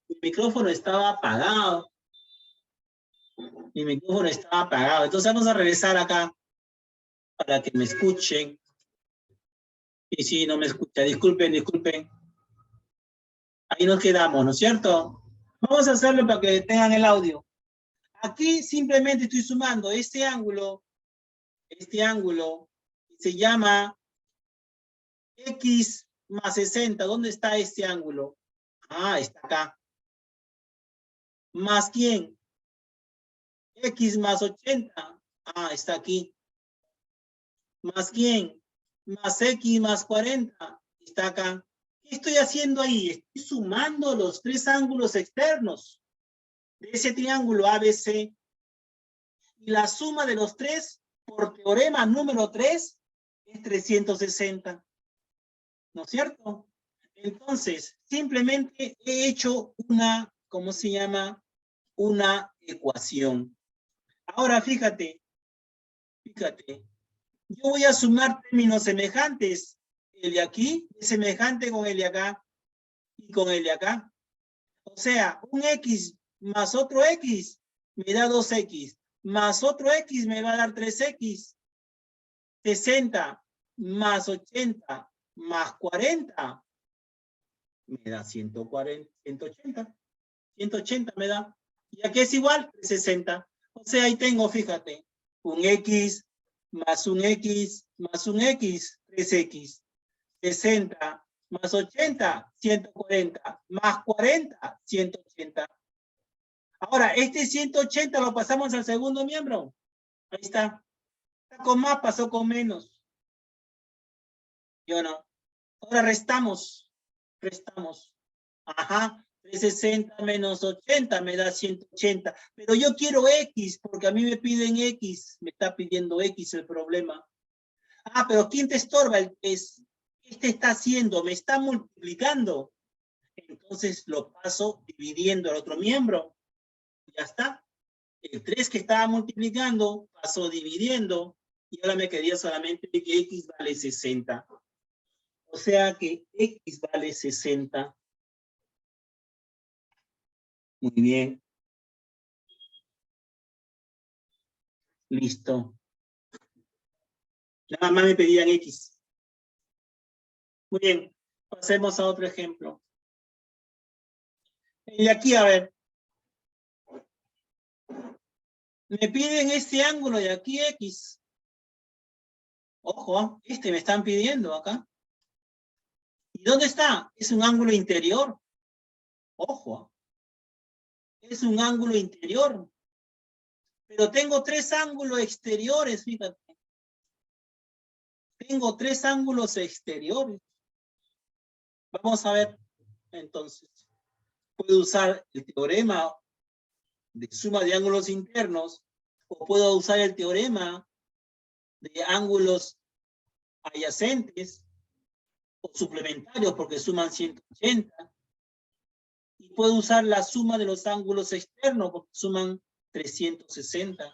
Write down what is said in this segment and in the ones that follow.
Mi micrófono estaba apagado. Mi micrófono estaba apagado. Entonces vamos a regresar acá para que me escuchen. Y si no me escucha, disculpen. Ahí nos quedamos, ¿no es cierto? Vamos a hacerlo para que tengan el audio. Aquí simplemente estoy sumando este ángulo se llama X más 60. ¿Dónde está este ángulo? Ah, está acá. ¿Más quién? X más 80. Ah, está aquí. ¿Más quién? Más X más 40. Está acá. ¿Qué estoy haciendo ahí? Estoy sumando los tres ángulos externos de ese triángulo ABC. Y la suma de los tres, por teorema número 3, es 360. ¿No es cierto? Entonces, simplemente he hecho una, ¿cómo se llama? Una ecuación. Ahora, fíjate. Yo voy a sumar términos semejantes. El de aquí es semejante con el de acá y con el de acá. O sea, un X más otro X me da 2X. Más otro X me va a dar 3X. 60 más 80 más 40 me da 140, 180. 180 me da. ¿Y aquí es igual? 60. O sea, ahí tengo, fíjate, un X más un X más un X, 3X. 60 más 80, 140. Más 40, 180. Ahora, este 180 lo pasamos al segundo miembro. Ahí está. Está con más, pasó con menos. ¿Yo no? Ahora restamos. Ajá. 360 menos 80 me da 180. Pero yo quiero X, porque a mí me piden X. Me está pidiendo X el problema. Ah, pero ¿quién te estorba? Este está haciendo, me está multiplicando. Entonces lo paso dividiendo al otro miembro. Ya está. El 3 que estaba multiplicando pasó dividiendo. Y ahora me quedaría solamente que X vale 60. O sea que X vale 60. Muy bien. Listo. Nada más me pedían X. Muy bien. Pasemos a otro ejemplo. Y aquí, a ver. Me piden este ángulo de aquí X. Ojo, este me están pidiendo acá. ¿Y dónde está? Es un ángulo interior. Ojo. Es un ángulo interior. Pero tengo tres ángulos exteriores, fíjate. Tengo tres ángulos exteriores. Vamos a ver, entonces. Puedo usar el teorema de suma de ángulos internos, o puedo usar el teorema de ángulos adyacentes, o suplementarios, porque suman 180. Y puedo usar la suma de los ángulos externos, porque suman 360.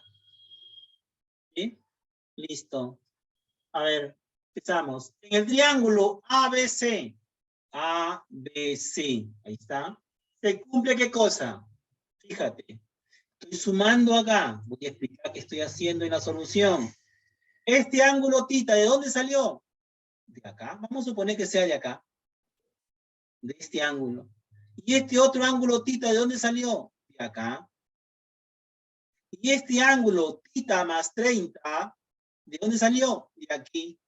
¿Sí? Listo. A ver, empezamos. En el triángulo ABC, ahí está. ¿Se cumple qué cosa? Fíjate, estoy sumando acá. Voy a explicar qué estoy haciendo en la solución. Este ángulo tita, ¿de dónde salió? De acá. Vamos a suponer que sea de acá. De este ángulo. Y este otro ángulo tita, ¿de dónde salió? De acá. Y este ángulo tita más 30, ¿de dónde salió? De aquí.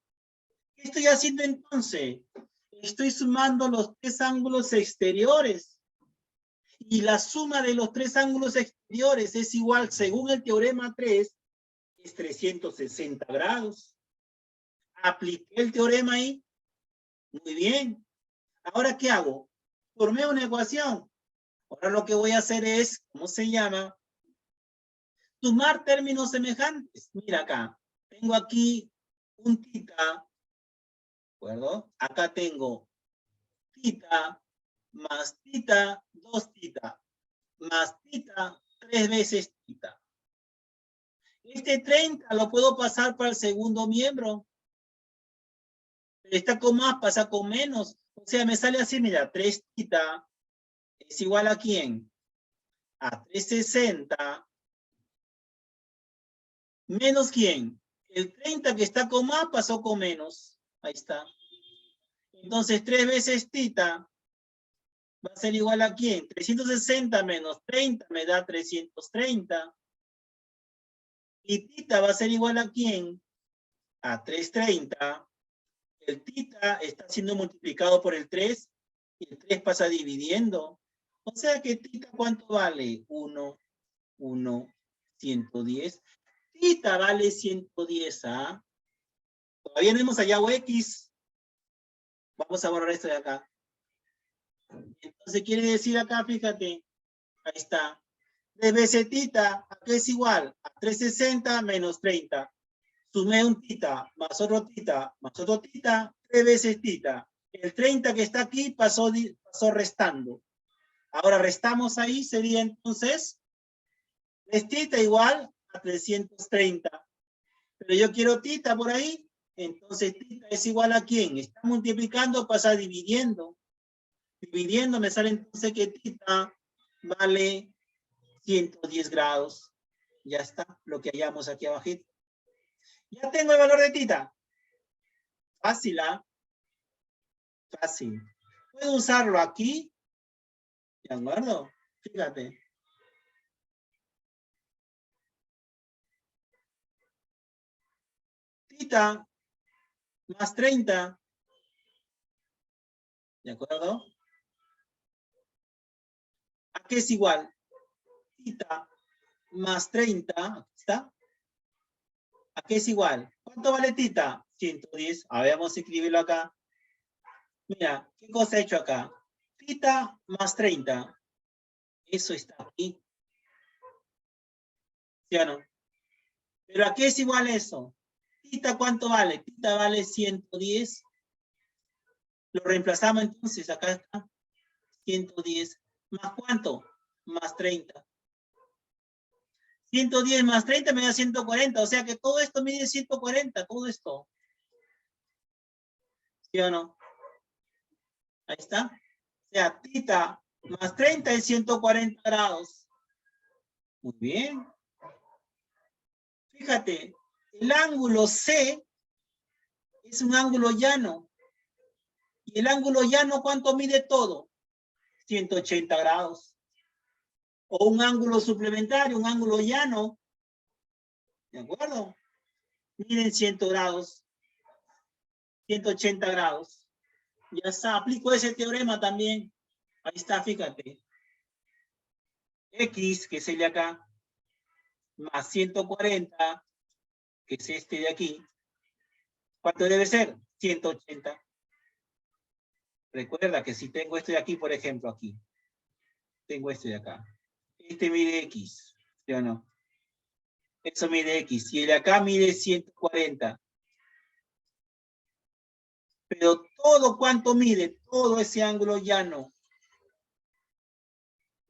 ¿Qué estoy haciendo entonces? Estoy sumando los tres ángulos exteriores. Y la suma de los tres ángulos exteriores es igual, según el teorema 3, es 360 grados. Apliqué el teorema ahí. Muy bien. Ahora, ¿qué hago? Formé una ecuación. Ahora lo que voy a hacer es, ¿cómo se llama? Sumar términos semejantes. Mira acá. Tengo aquí un tita. ¿De acuerdo? Acá tengo tita más tita, 2 tita, más tita, 3 veces tita. Este 30 lo puedo pasar para el segundo miembro. Pero está con más, pasa con menos. O sea, me sale así, mira, 3 tita es igual a ¿quién? A 360 menos ¿quién? El 30 que está con más pasó con menos. Ahí está. Entonces 3 veces tita va a ser igual a ¿quién? 360 menos 30 me da 330. Y tita va a ser igual a ¿quién? A 330. El tita está siendo multiplicado por el 3 y el 3 pasa dividiendo. O sea que tita, ¿cuánto vale? 1, 110. Tita vale 110, ¿ah? Todavía no hemos hallado X. Vamos a borrar esto de acá. Entonces quiere decir acá, fíjate, ahí está. 3 veces tita, ¿a qué es igual? A 360 menos 30. Sumé un tita, más otro tita, más otro tita, 3 veces tita. El 30 que está aquí pasó restando. Ahora restamos ahí, sería entonces 3 tita igual a 330. Pero yo quiero tita por ahí, entonces tita es igual a ¿quién? Está multiplicando, pasa dividiendo. Dividiendo me sale entonces que tita vale 110 grados. Ya está, lo que hallamos aquí abajito. Ya tengo el valor de tita. Fácil, ¿ah? Fácil. Puedo usarlo aquí. ¿De acuerdo? Fíjate. Tita más 30. ¿De acuerdo? ¿A qué es igual? Tita más 30. Aquí está. ¿A qué es igual? ¿Cuánto vale tita? 110. A ver, vamos a escribirlo acá. Mira, ¿qué cosa he hecho acá? Tita más 30. Eso está aquí. ¿Sí o no? ¿Pero a qué es igual eso? Tita, ¿cuánto vale? Tita vale 110. Lo reemplazamos entonces. Acá está. 110. ¿Más cuánto? Más 30. 110 más 30 me da 140. O sea que todo esto mide 140. Todo esto. ¿Sí o no? Ahí está. O sea, tita más 30 es 140 grados. Muy bien. Fíjate, el ángulo C es un ángulo llano. ¿Y el ángulo llano cuánto mide todo? 180 grados. O un ángulo suplementario, un ángulo llano. ¿De acuerdo? Miden 100 grados. 180 grados. Ya está, aplico ese teorema también. Ahí está, fíjate. X, que es el de acá, más 140, que es este de aquí. ¿Cuánto debe ser? 180. Recuerda que si tengo este de aquí, por ejemplo, aquí. Tengo este de acá. Este mide X, ¿sí o no? Eso mide X. Y el de acá mide 140. Pero todo cuánto mide, todo ese ángulo llano.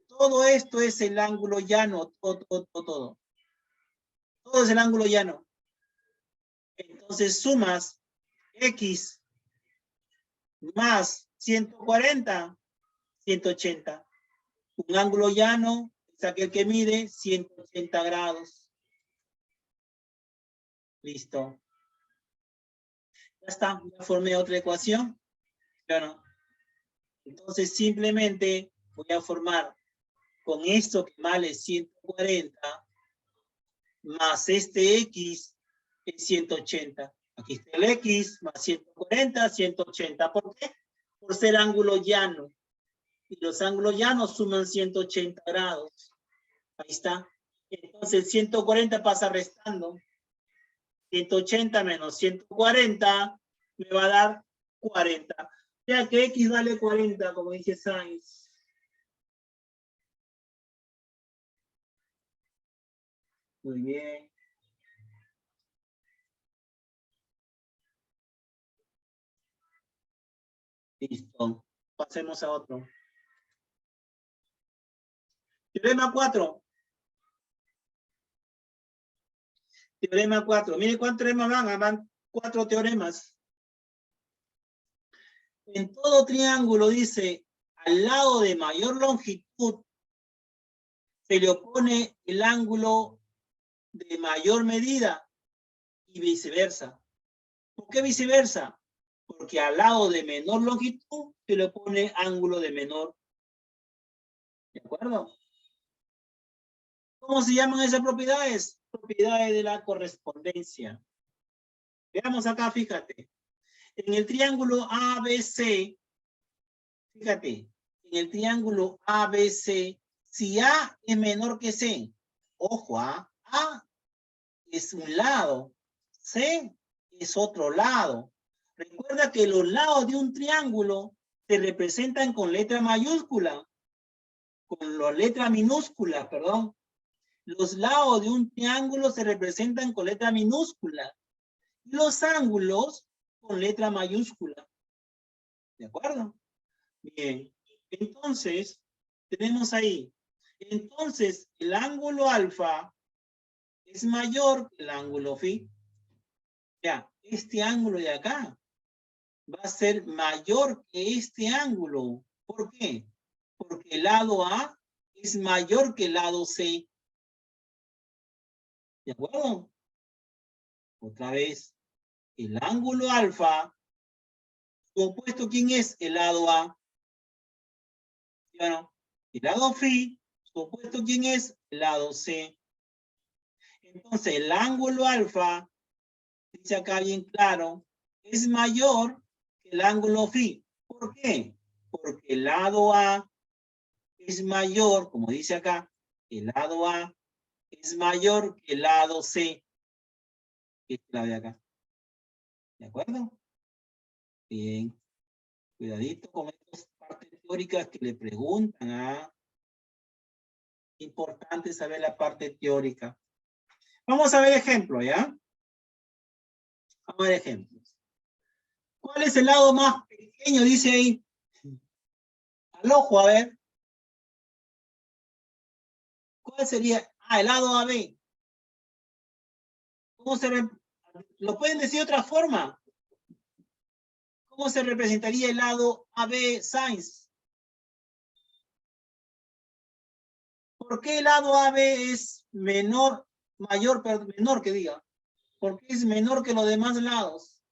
Todo esto es el ángulo llano, todo. Todo es el ángulo llano. Entonces sumas X más 140, 180. Un ángulo llano es aquel que mide 180 grados. Listo. Ya está, ya formé otra ecuación. Bueno, entonces simplemente voy a formar con esto que vale 140 más este X es 180. Aquí está el X más 140, 180. ¿Por qué? Por ser ángulo llano. Y los ángulos llanos suman 180 grados. Ahí está. Entonces 140 pasa restando. 180 menos 140 me va a dar 40. O sea que X vale 40, como dice Sainz. Muy bien. Listo. Pasemos a otro. Teorema 4. Teorema 4. Mire cuántos teoremas van. Van 4 teoremas. En todo triángulo dice, al lado de mayor longitud se le opone el ángulo de mayor medida y viceversa. ¿Por qué viceversa? Porque al lado de menor longitud se le opone ángulo de menor. ¿De acuerdo? ¿Cómo se llaman esas propiedades? Propiedades de la correspondencia. Veamos acá, fíjate. En el triángulo ABC, fíjate, en el triángulo ABC, si A es menor que C, ojo, A es un lado, C es otro lado. Recuerda que los lados de un triángulo se representan con letra mayúscula, con la letra minúscula, perdón. Los lados de un triángulo se representan con letra minúscula y los ángulos con letra mayúscula. ¿De acuerdo? Bien. Entonces, tenemos ahí. Entonces, el ángulo alfa es mayor que el ángulo phi. Ya, este ángulo de acá va a ser mayor que este ángulo. ¿Por qué? Porque el lado A es mayor que el lado C. ¿De acuerdo? Otra vez, el ángulo alfa, su opuesto, ¿quién es? El lado A. Bueno, el lado phi, su opuesto, ¿quién es? El lado C. Entonces, el ángulo alfa, dice acá bien claro, es mayor que el ángulo phi. ¿Por qué? Porque el lado A es mayor, como dice acá, el lado A es mayor que el lado C. Esta es la de acá. ¿De acuerdo? Bien. Cuidadito con estas partes teóricas que le preguntan. Importante saber la parte teórica. Vamos a ver ejemplos, ¿ya? Vamos a ver ejemplos. ¿Cuál es el lado más pequeño? Dice ahí. Al ojo, a ver. ¿Cuál sería? El lado AB. ¿Cómo se ¿Lo pueden decir de otra forma? ¿Cómo se representaría el lado AB Science? ¿Por qué el lado AB es menor, mayor, pero menor que diga? ¿Por qué es menor que los demás lados?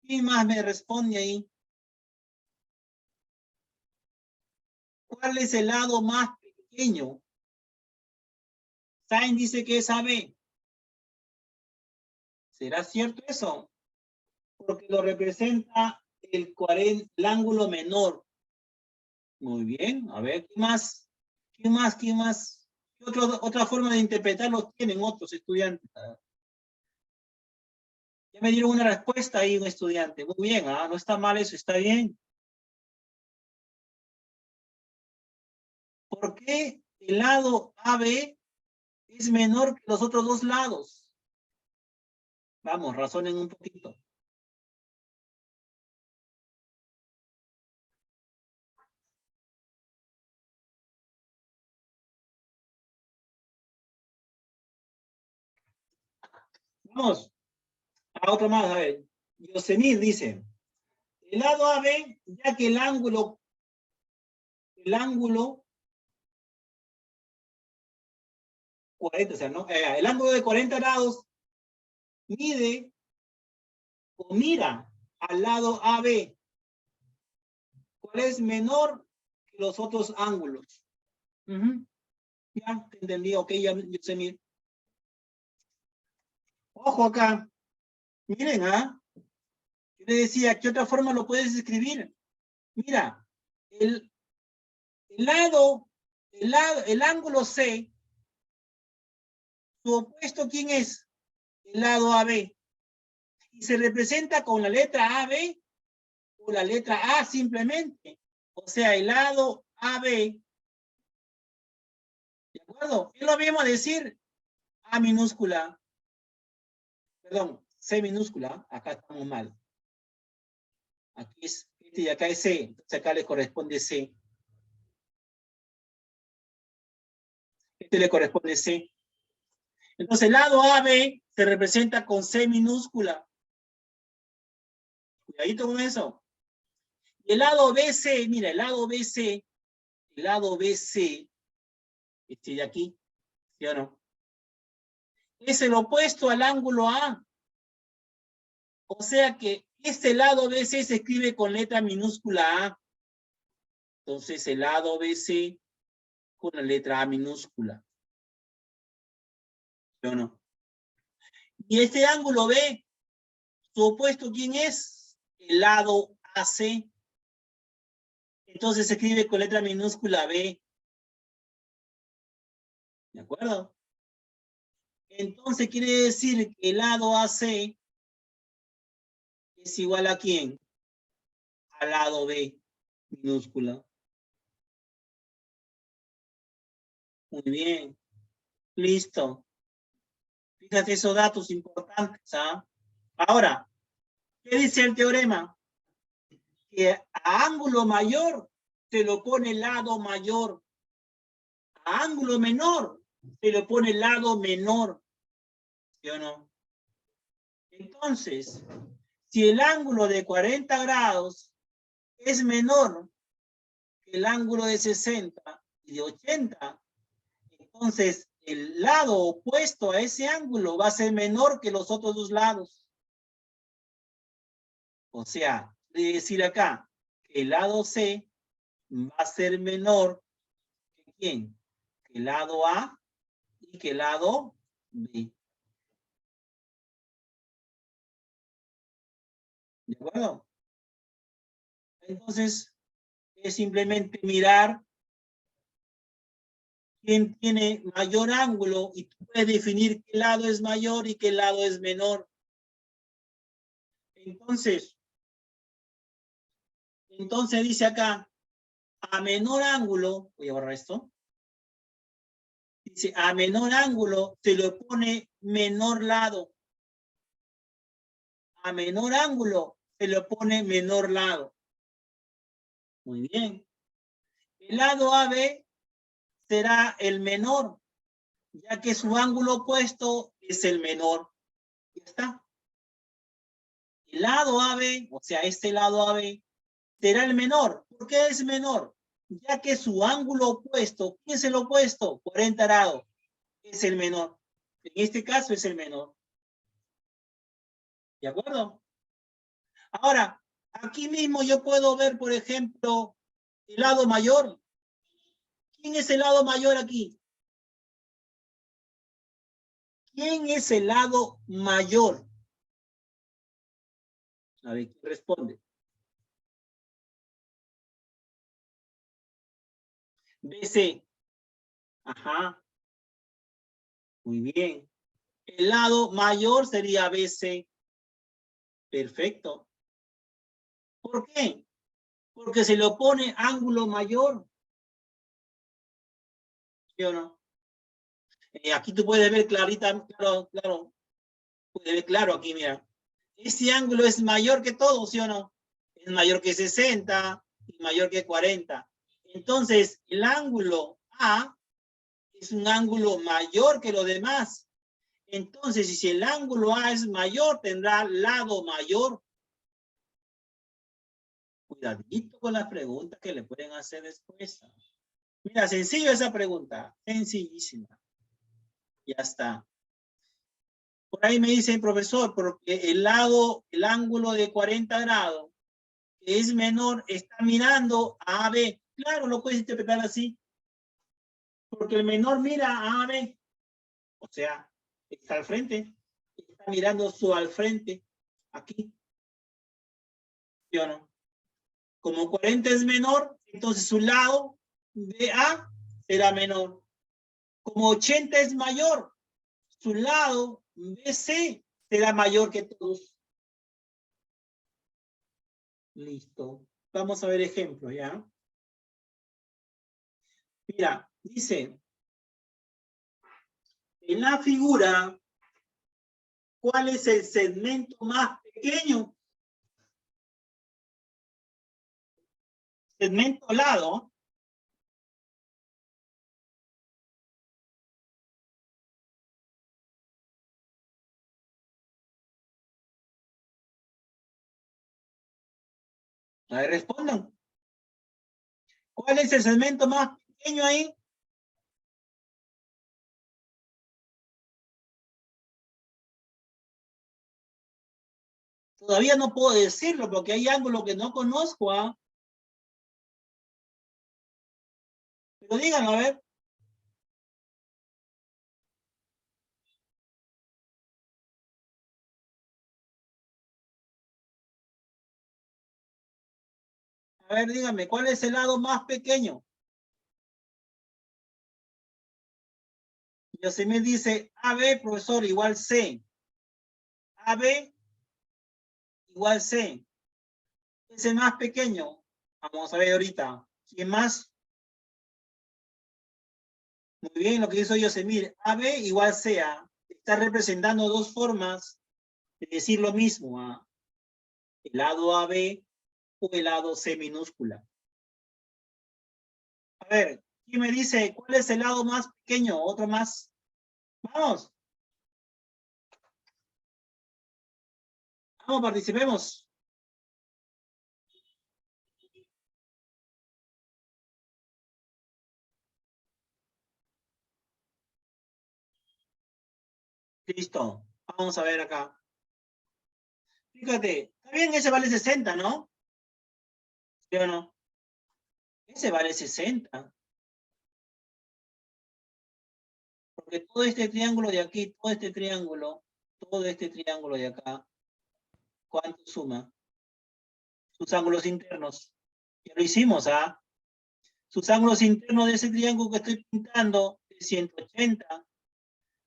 ¿Quién más me responde ahí? ¿Cuál es el lado más pequeño? Sainz dice que es AB. ¿Será cierto eso? Porque lo representa el ángulo menor. Muy bien, a ver, ¿qué más? ¿Qué más? ¿Qué más? ¿Qué otra forma de interpretarlo tienen otros estudiantes? Ya me dieron una respuesta ahí un estudiante. Muy bien, no está mal eso, está bien. ¿Por qué el lado AB es menor que los otros dos lados? Vamos, razonen un poquito. Vamos, a otro más, a ver. Yosemir dice, el lado AB, ya que el ángulo 40, o sea, ¿no? El ángulo de 40 grados mide o mira al lado AB. ¿Cuál es menor que los otros ángulos? Ya, te entendí, ok, ya, Yosemir. Ojo acá. Miren, yo le decía, ¿qué otra forma lo puedes escribir? Mira, el ángulo C, su opuesto, ¿quién es? El lado AB. Y se representa con la letra AB o la letra A simplemente. O sea, el lado AB. ¿De acuerdo? ¿Qué lo vamos a decir? A minúscula. Perdón, C minúscula. Acá estamos mal. Aquí es, y acá es C. Entonces acá le corresponde C. Este le corresponde C. Entonces el lado AB se representa con C minúscula. Cuidadito con eso. Y el lado BC, mira, el lado BC, este de aquí, ¿sí o no? Es el opuesto al ángulo A. O sea que este lado BC se escribe con letra minúscula A. Entonces el lado BC con la letra A minúscula. ¿Sí o no? Y este ángulo B, su opuesto, ¿quién es? El lado AC. Entonces se escribe con letra minúscula B. ¿De acuerdo? Entonces quiere decir que el lado AC es igual a ¿quién? Al lado B minúscula. Muy bien. Listo. Fíjate esos datos importantes. ¿Ah? Ahora, ¿qué dice el teorema? Que a ángulo mayor se lo pone lado mayor. A ángulo menor se lo pone lado menor. ¿Sí o no? Entonces, si el ángulo de 40 grados es menor que el ángulo de 60 y de 80, entonces el lado opuesto a ese ángulo va a ser menor que los otros dos lados. O sea, quiere decir acá que el lado C va a ser menor que ¿quién? Que el lado A y que el lado B. ¿De acuerdo? Entonces, es simplemente mirar quién tiene mayor ángulo y tú puedes definir qué lado es mayor y qué lado es menor. Entonces dice acá, a menor ángulo, voy a borrar esto, dice, a menor ángulo se le pone menor lado. A menor ángulo se le pone menor lado. Muy bien. El lado AB será el menor, ya que su ángulo opuesto es el menor. Ya está. El lado AB, o sea, este lado AB, será el menor. ¿Por qué es menor? Ya que su ángulo opuesto, ¿qué es el opuesto? 40 grados. Es el menor. En este caso es el menor. ¿De acuerdo? Ahora, aquí mismo yo puedo ver, por ejemplo, el lado mayor. ¿Quién es el lado mayor aquí? ¿Quién es el lado mayor? A ver, ¿quién responde? BC. Ajá. Muy bien. El lado mayor sería BC. Perfecto. ¿Por qué? Porque se le opone ángulo mayor. ¿Sí o no? Aquí tú puedes ver clarita, claro. Puedes ver claro aquí, mira. Este ángulo es mayor que todo, ¿sí o no? Es mayor que 60 y mayor que 40. Entonces, el ángulo A es un ángulo mayor que lo demás. Entonces, si el ángulo A es mayor, tendrá lado mayor. Cuidadito con las preguntas que le pueden hacer después. Mira, sencillo esa pregunta. Sencillísima. Ya está. Por ahí me dice el profesor, porque el ángulo de 40 grados, que es menor, está mirando a AB. Claro, lo puedes interpretar así. Porque el menor mira a AB. O sea, está al frente. Está mirando su al frente. Aquí. ¿Sí o no? Como 40 es menor, entonces su lado de A será menor. Como 80 es mayor, su lado BC será mayor que todos. Listo. Vamos a ver ejemplos, ¿ya? Mira, dice, en la figura, ¿cuál es el segmento más pequeño? Segmento lado. A ver, respondan. ¿Cuál es el segmento más pequeño ahí? Todavía no puedo decirlo porque hay ángulos que no conozco, ¿ah? Pero díganlo, a ver. A ver, díganme, ¿cuál es el lado más pequeño? Yosemir dice, AB, profesor, igual C. AB igual C. Es el más pequeño. Vamos a ver ahorita. ¿Quién más? Muy bien, lo que hizo Yosemir. AB igual C. Está representando dos formas de decir lo mismo. El lado AB o el lado C minúscula. A ver, ¿quién me dice cuál es el lado más pequeño? Otro más. Vamos. Vamos, participemos. Listo. Vamos a ver acá. Fíjate, está bien, ese vale 60, ¿no? ¿Sí o no? Ese vale 60. Porque todo este triángulo de aquí, todo este triángulo de acá, ¿cuánto suma? Sus ángulos internos. Ya lo hicimos, ¿ah? Sus ángulos internos de ese triángulo que estoy pintando es 180.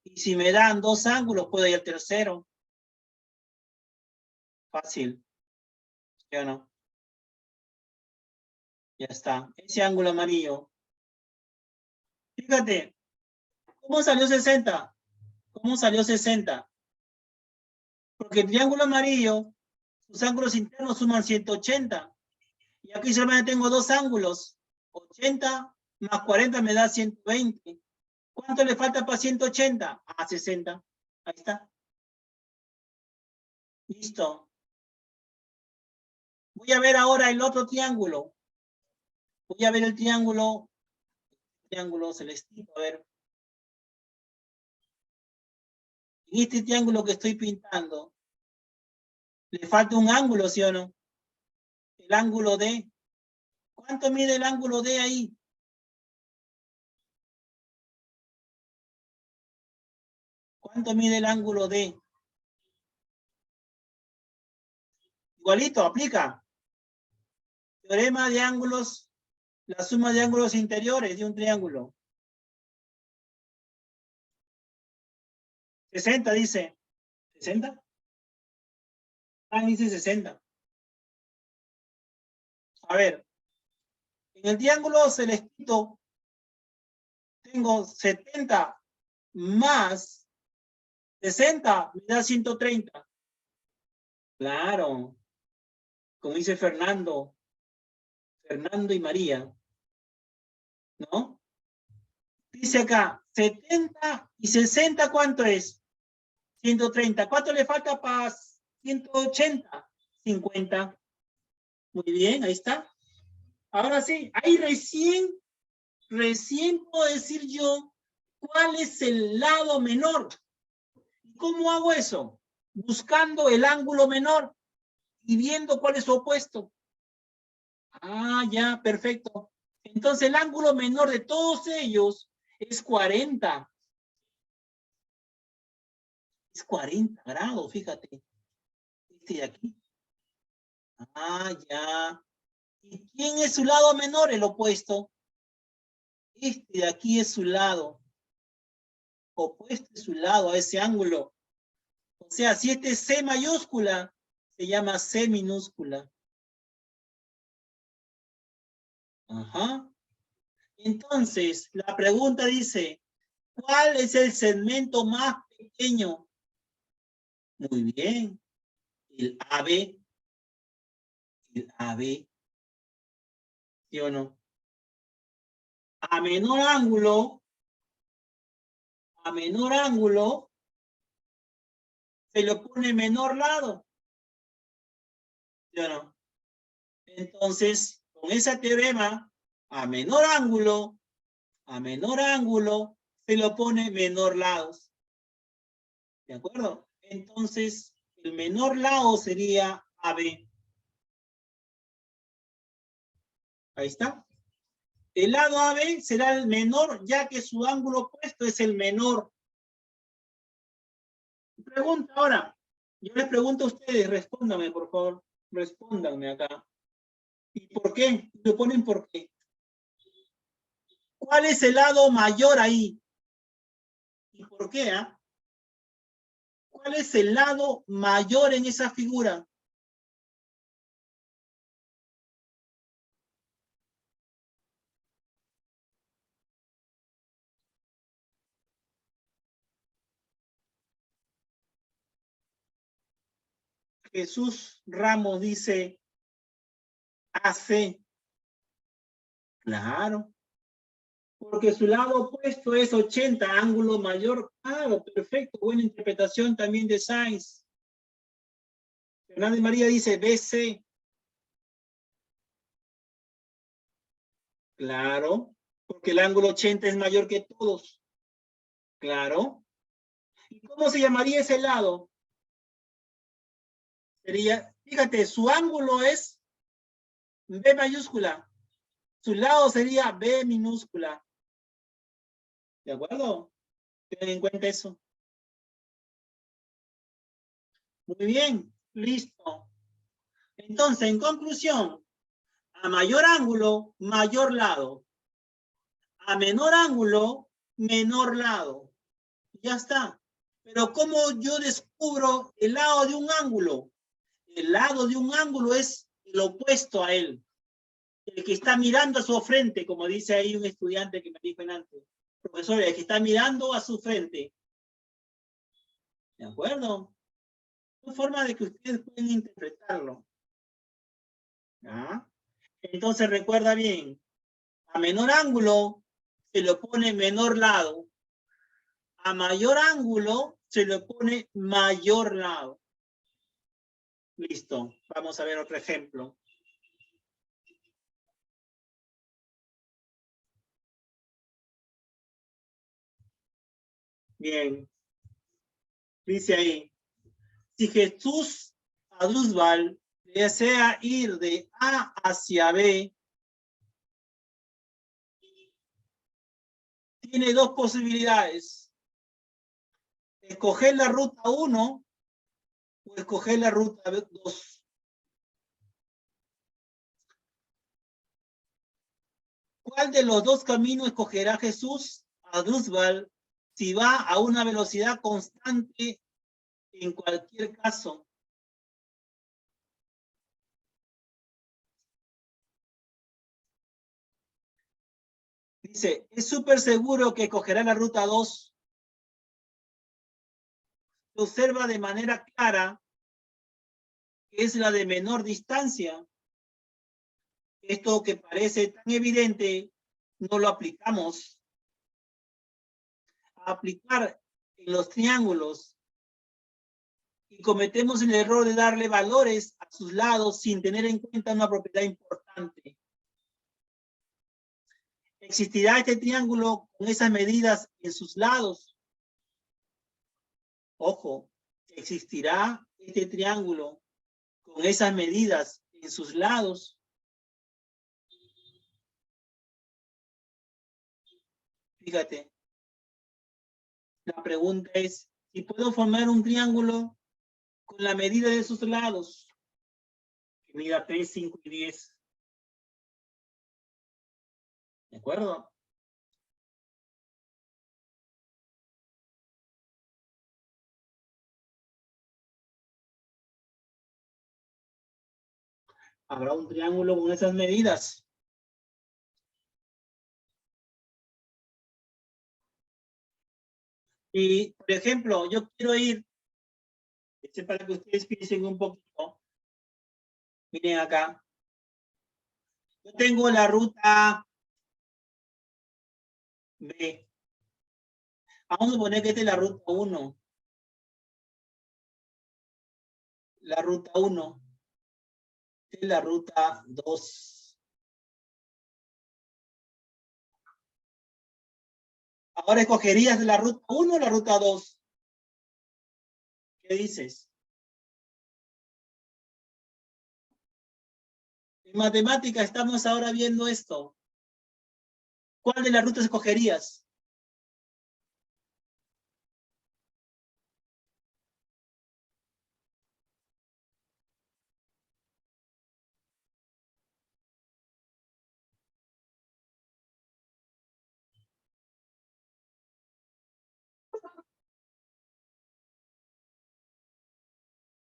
Y si me dan dos ángulos, puedo ir al tercero. Fácil. ¿Sí o no? Ya está. Ese ángulo amarillo. Fíjate, ¿cómo salió 60? ¿Cómo salió 60? Porque el triángulo amarillo, sus ángulos internos suman 180. Y aquí solamente tengo dos ángulos. 80 más 40 me da 120. ¿Cuánto le falta para 180? 60. Ahí está. Listo. Voy a ver ahora el otro triángulo. Voy a ver el triángulo celestino. A ver. En este triángulo que estoy pintando, le falta un ángulo, ¿sí o no? El ángulo D. ¿Cuánto mide el ángulo D ahí? ¿Cuánto mide el ángulo D? Igualito, aplica. Teorema de ángulos, la suma de ángulos interiores de un triángulo. 60 dice. ¿60? Dice 60. A ver, en el triángulo celestito tengo 70 más 60, me da 130. Claro, como dice Fernando y María, ¿no? Dice acá, 70 y 60, ¿cuánto es? 130. ¿Cuánto le falta para 180? 50. Muy bien, ahí está. Ahora sí, ahí recién puedo decir yo cuál es el lado menor. ¿Cómo hago eso? Buscando el ángulo menor y viendo cuál es su opuesto. Ya, perfecto. Entonces el ángulo menor de todos ellos es 40. Es 40 grados, fíjate. Este de aquí. Ya. ¿Y quién es su lado menor? El opuesto. Este de aquí es su lado. Opuesto es su lado a ese ángulo. O sea, si este es C mayúscula, se llama C minúscula. Ajá. Entonces, la pregunta dice, ¿cuál es el segmento más pequeño? Muy bien. El AB. El AB. ¿Sí o no? A menor ángulo, se le pone menor lado. ¿Sí o no? Entonces, con ese teorema, a menor ángulo, se lo pone menor lados. ¿De acuerdo? Entonces, el menor lado sería AB. Ahí está. El lado AB será el menor, ya que su ángulo opuesto es el menor. Pregunta ahora. Yo les pregunto a ustedes, respóndanme, por favor. Respóndanme acá. ¿Y por qué? Me ponen por qué. ¿Cuál es el lado mayor ahí? ¿Y por qué? ¿Cuál es el lado mayor en esa figura? Jesús Ramos dice AC. Claro. Porque su lado opuesto es 80, ángulo mayor. Claro, perfecto. Buena interpretación también de Sainz. Fernández María dice BC. Claro. Porque el ángulo 80 es mayor que todos. Claro. ¿Y cómo se llamaría ese lado? Sería, fíjate, su ángulo es B mayúscula. Su lado sería B minúscula. ¿De acuerdo? Ten en cuenta eso. Muy bien, listo. Entonces, en conclusión, a mayor ángulo, mayor lado. A menor ángulo, menor lado. Ya está. Pero ¿cómo yo descubro el lado de un ángulo? El lado de un ángulo es el opuesto a él. El que está mirando a su frente, como dice ahí un estudiante que me dijo antes. Profesor, el que está mirando a su frente. ¿De acuerdo? Es forma de que ustedes pueden interpretarlo. ¿Ah? Entonces recuerda bien, a menor ángulo se lo pone menor lado. A mayor ángulo se le pone mayor lado. Listo. Vamos a ver otro ejemplo. Bien. Dice ahí, si Jesús Adusbal desea ir de A hacia B, tiene dos posibilidades. Escoger la ruta 1 o escoger la ruta 2. ¿Cuál de los dos caminos escogerá Jesús Adusbal si va a una velocidad constante en cualquier caso? Dice, es súper seguro que cogerá la ruta 2. Observa de manera clara que es la de menor distancia. Esto que parece tan evidente, no lo aplicamos. A aplicar en los triángulos y cometemos el error de darle valores a sus lados sin tener en cuenta una propiedad importante. ¿Existirá este triángulo con esas medidas en sus lados? Ojo, ¿existirá este triángulo con esas medidas en sus lados? Fíjate, la pregunta es, si puedo formar un triángulo con la medida de sus lados, que mida 3, 5 y 10. ¿De acuerdo? Habrá un triángulo con esas medidas. Y, por ejemplo, yo quiero ir, para que ustedes piensen un poquito. Miren acá. Yo tengo la ruta B. Vamos a suponer que esta es la ruta 1. La ruta 1. de la ruta 2. Ahora escogerías de la ruta 1 o la ruta 2. ¿Qué dices? En matemática estamos ahora viendo esto. ¿Cuál de las rutas escogerías?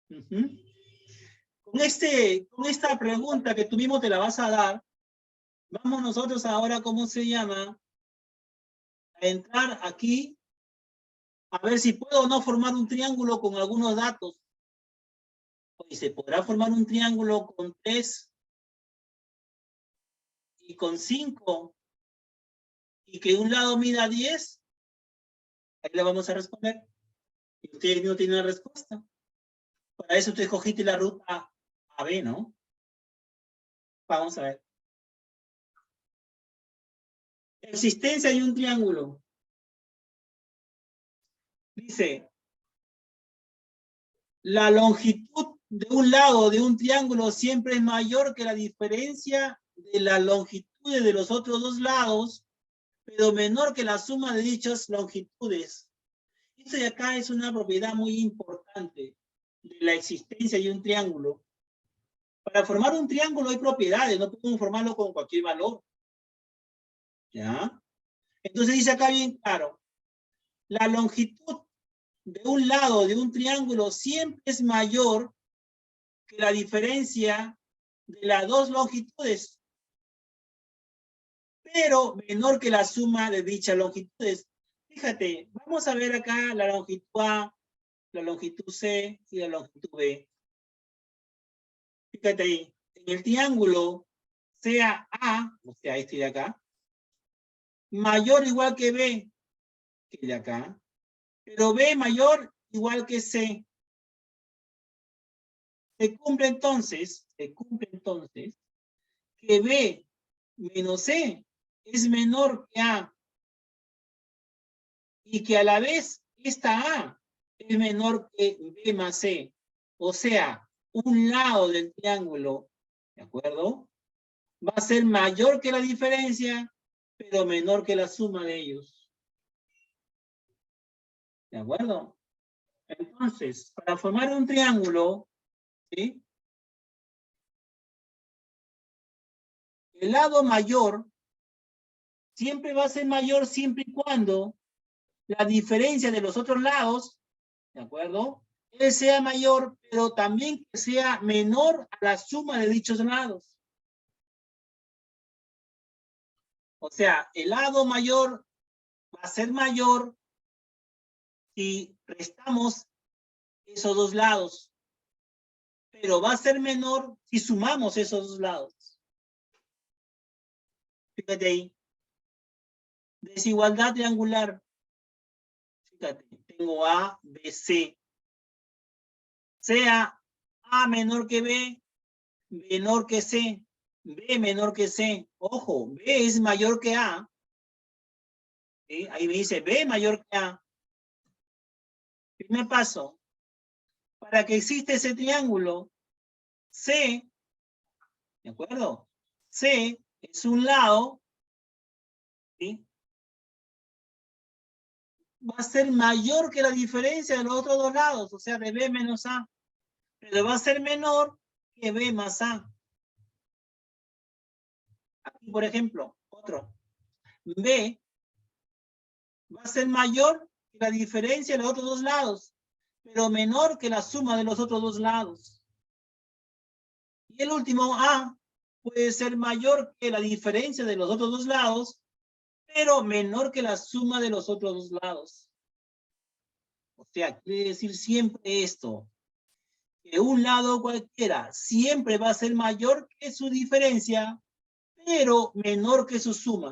Uh-huh. Con esta pregunta que tú mismo te la vas a dar, vamos nosotros ahora, ¿cómo se llama? A entrar aquí, a ver si puedo o no formar un triángulo con algunos datos. Y se podrá formar un triángulo con 3 y con 5 y que un lado mida 10. Ahí le vamos a responder. Y usted no tiene la respuesta. Para eso usted escogiste la ruta AB, ¿no? Vamos a ver. Existencia de un triángulo. Dice, la longitud de un lado de un triángulo siempre es mayor que la diferencia de las longitudes de los otros dos lados, pero menor que la suma de dichas longitudes. Esto de acá es una propiedad muy importante de la existencia de un triángulo. Para formar un triángulo hay propiedades, no podemos formarlo con cualquier valor. ¿Ya? Entonces dice acá bien claro, la longitud de un lado de un triángulo siempre es mayor que la diferencia de las dos longitudes, pero menor que la suma de dichas longitudes. Fíjate, vamos a ver acá la longitud A, la longitud C y la longitud B. Fíjate ahí, en el triángulo sea A, o sea este de acá, mayor o igual que B, que el de acá, pero B mayor igual que C. Se cumple entonces que B menos C es menor que A y que a la vez esta A es menor que B más C. O sea, un lado del triángulo, ¿de acuerdo? Va a ser mayor que la diferencia, pero menor que la suma de ellos. ¿De acuerdo? Entonces, para formar un triángulo, ¿sí? El lado mayor siempre va a ser mayor siempre y cuando la diferencia de los otros lados, ¿de acuerdo? Sea mayor, pero también que sea menor a la suma de dichos lados. O sea, el lado mayor va a ser mayor si restamos esos dos lados, pero va a ser menor si sumamos esos dos lados. Fíjate ahí. Desigualdad triangular. Fíjate, tengo A, B, C. Sea A menor que B, menor que C, B menor que C. Ojo, B es mayor que A. ¿Sí? Ahí me dice B mayor que A. Primer paso. Para que exista ese triángulo, C, ¿de acuerdo? C es un lado, ¿sí? Va a ser mayor que la diferencia de los otros dos lados, o sea, de B menos A. Pero va a ser menor que B más A. Aquí, por ejemplo, otro. B va a ser mayor que la diferencia de los otros dos lados, pero menor que la suma de los otros dos lados. Y el último, A, puede ser mayor que la diferencia de los otros dos lados, pero menor que la suma de los otros dos lados. O sea, quiere decir siempre esto, que un lado cualquiera siempre va a ser mayor que su diferencia, pero menor que su suma.